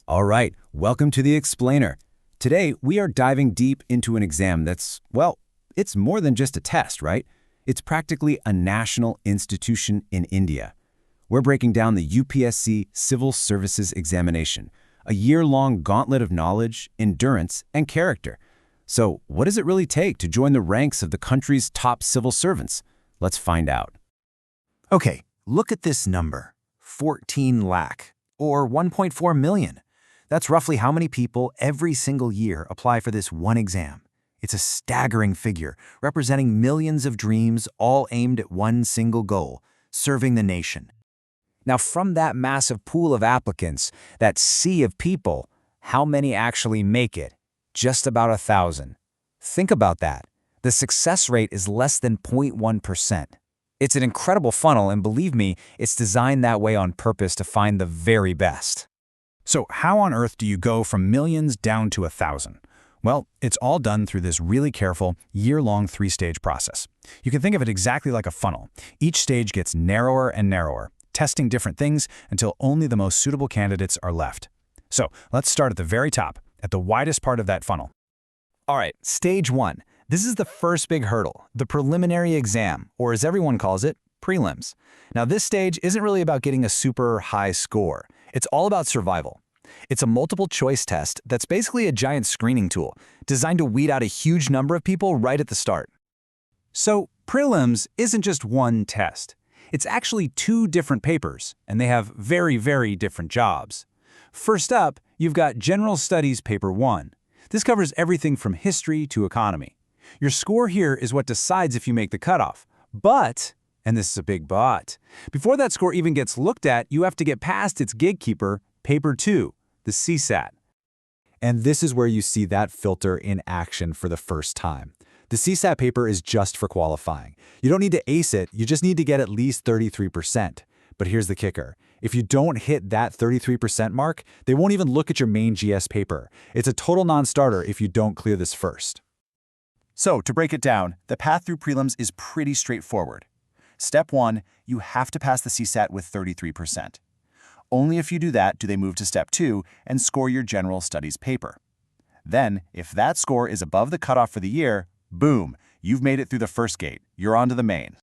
All right, welcome to the Explainer. Today, we are diving deep into an exam that's, well, it's more than just a test, right? It's practically a national institution in India. We're breaking down the UPSC Civil Services Examination, a year-long gauntlet of knowledge, endurance, and character. So, what does it really take to join the ranks of the country's top civil servants? Let's find out. Okay, look at this number, 14 lakh, or 1.4 million. That's roughly how many people every single year apply for this one exam. It's a staggering figure, representing millions of dreams all aimed at one single goal, serving the nation. Now, from that massive pool of applicants, that sea of people, how many actually make it? Just about 1,000. Think about that. The success rate is less than 0.1%. It's an incredible funnel, and believe me, it's designed that way on purpose to find the very best. So how on earth do you go from millions down to 1,000? Well, it's all done through this really careful, year-long 3-stage process. You can think of it exactly like a funnel. Each stage gets narrower and narrower, testing different things until only the most suitable candidates are left. So let's start at the very top, at the widest part of that funnel. All right, stage 1. This is the first big hurdle, the preliminary exam, or as everyone calls it, prelims. Now, this stage isn't really about getting a super high score. It's all about survival. It's a multiple-choice test that's basically a giant screening tool, designed to weed out a huge number of people right at the start. So, prelims isn't just one test. It's actually 2 different papers, and they have very, very different jobs. First up, you've got General Studies Paper 1. This covers everything from history to economy. Your score here is what decides if you make the cutoff. But, and this is a big but, before that score even gets looked at, you have to get past its gatekeeper, Paper 2, the CSAT. And this is where you see that filter in action for the first time. The CSAT paper is just for qualifying. You don't need to ace it, you just need to get at least 33%. But here's the kicker. If you don't hit that 33% mark, they won't even look at your main GS paper. It's a total non-starter if you don't clear this first. So, to break it down, the path through prelims is pretty straightforward. Step 1, you have to pass the CSAT with 33%. Only if you do that do they move to Step 2 and score your General Studies paper. Then, if that score is above the cutoff for the year, boom, you've made it through the first gate. You're on to the main.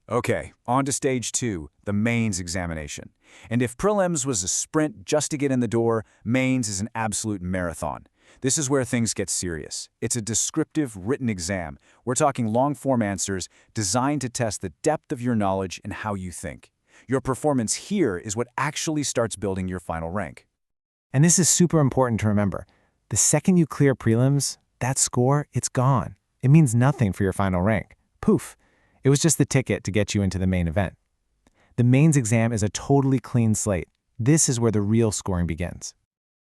Okay, on to stage 2, the mains examination. And if prelims was a sprint just to get in the door, mains is an absolute marathon. This is where things get serious. It's a descriptive written exam. We're talking long-form answers designed to test the depth of your knowledge and how you think. Your performance here is what actually starts building your final rank. And this is super important to remember. The second you clear prelims, that score, it's gone. It means nothing for your final rank. Poof. It was just the ticket to get you into the main event. The mains exam is a totally clean slate. This is where the real scoring begins.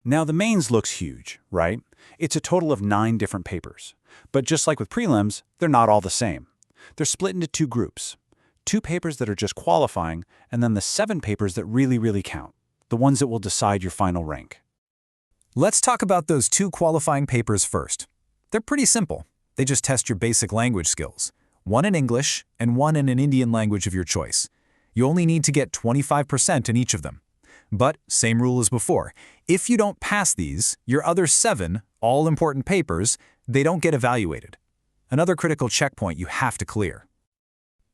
Now, the mains looks huge, right? It's a total of 9 different papers. But just like with prelims, they're not all the same. They're split into 2 groups. 2 papers that are just qualifying, and then the 7 papers that really count, the ones that will decide your final rank. Let's talk about those 2 qualifying papers first. They're pretty simple. They just test your basic language skills. One in English and one in an Indian language of your choice. You only need to get 25% in each of them. But, same rule as before, if you don't pass these, your other 7 all-important papers, they don't get evaluated. Another critical checkpoint you have to clear.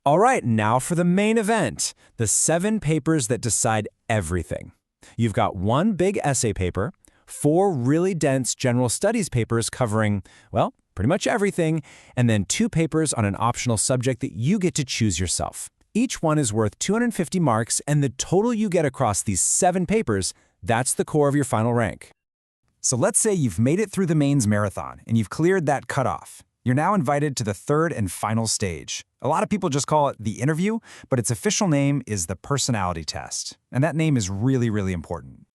All right, now for the main event, the 7 papers that decide everything. You've got 1 big essay paper, 4 really dense general studies papers covering, well, pretty much everything, and then 2 papers on an optional subject that you get to choose yourself. Each one is worth 250 marks, and the total you get across these 7 papers, that's the core of your final rank. So let's say you've made it through the mains marathon, and you've cleared that cutoff. You're now invited to the 3rd and final stage. A lot of people just call it the interview, but its official name is the personality test. And that name is really important.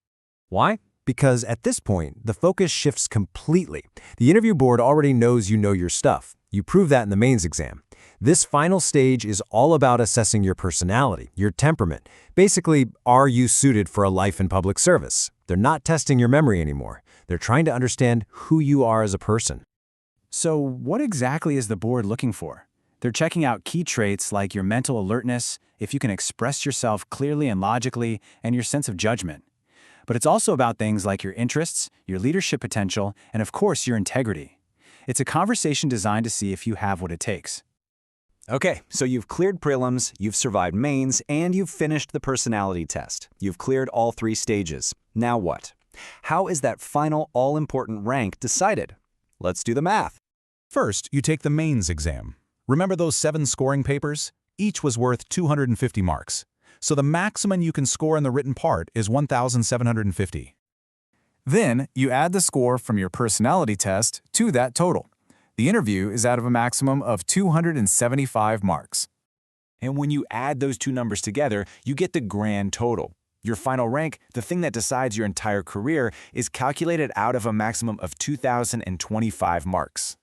Why? Because at this point, the focus shifts completely. The interview board already knows you know your stuff. You prove that in the mains exam. This final stage is all about assessing your personality, your temperament. Basically, are you suited for a life in public service? They're not testing your memory anymore. They're trying to understand who you are as a person. So what exactly is the board looking for? They're checking out key traits like your mental alertness, if you can express yourself clearly and logically, and your sense of judgment. But it's also about things like your interests, your leadership potential, and of course, your integrity. It's a conversation designed to see if you have what it takes. Okay, so you've cleared prelims, you've survived mains, and you've finished the personality test. You've cleared all 3 stages. Now what? How is that final all-important rank decided? Let's do the math. First, you take the mains exam. Remember those 7 scoring papers? Each was worth 250 marks. So the maximum you can score in the written part is 1,750. Then, you add the score from your personality test to that total. The interview is out of a maximum of 275 marks. And when you add those 2 numbers together, you get the grand total. Your final rank, the thing that decides your entire career, is calculated out of a maximum of 2,025 marks.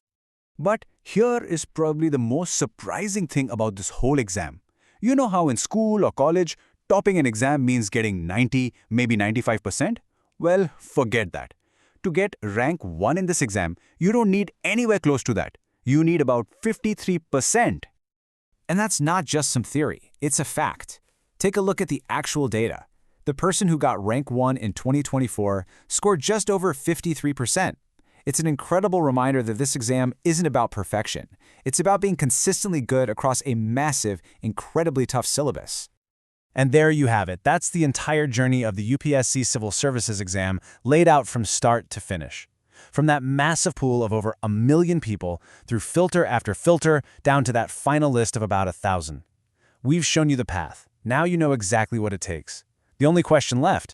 But here is probably the most surprising thing about this whole exam. You know how in school or college, topping an exam means getting 90, maybe 95%? Well, forget that. To get rank 1 in this exam, you don't need anywhere close to that. You need about 53%. And that's not just some theory, it's a fact. Take a look at the actual data. The person who got rank 1 in 2024 scored just over 53%. It's an incredible reminder that this exam isn't about perfection. It's about being consistently good across a massive, incredibly tough syllabus. And there you have it. That's the entire journey of the UPSC Civil Services exam laid out from start to finish. From that massive pool of over 1 million people, through filter after filter, down to that final list of about 1,000. We've shown you the path. Now you know exactly what it takes. The only question left,